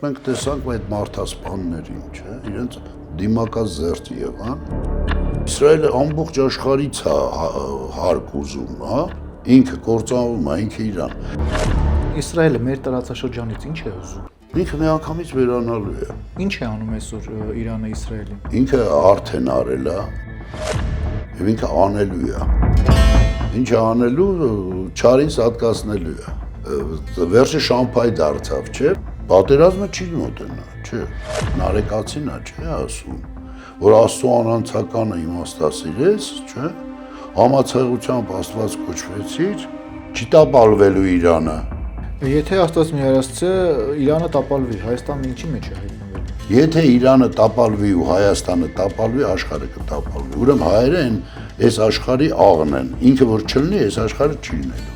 մենք տեսանք այդ մարդասպաններին, չէ, իրենց դիմակած զերծ եղան։ Իսրայելը ամբողջ աշխարհից է հարկ ուզում, հա, ինքը կործանվում է, ինքը Իրան։ Իսրայելը մեր տարածաշրջանից ինչ է ուզում։ Ինքը միանգամից վերանալու է։ Ինչ է անում այսօր Իրանը Իսրայելին։ Ինքը արդեն արել է, եւ ինքը անելու է։ Ինչը անելու, չարին սատկացնելու է։ Վերջը շամփայ դարձավ, չէ՞։ Պատերազմը չի մոտենա, չէ։ Նարեկացին է, չէ՞ ասում, որ Աստծո անանցականը իմաստասիրես, չէ՞։ Համացեղությամբ Աստված կոչվեցիր, չի տապալվելու Իրանը։ Եթե Աստված մի արածը Իրանը տապալվի, Հայաստանը ինչի մեջ է հայտնվելու։ Եթե Իրանը տապալվի ու Հայաստանը տապալվի, աշխարհը կտապալվի։ Ուրեմն հայերը այս աշխարհի աղն են, ինքը որ չլինի, այս աշխարհը չի լինելու։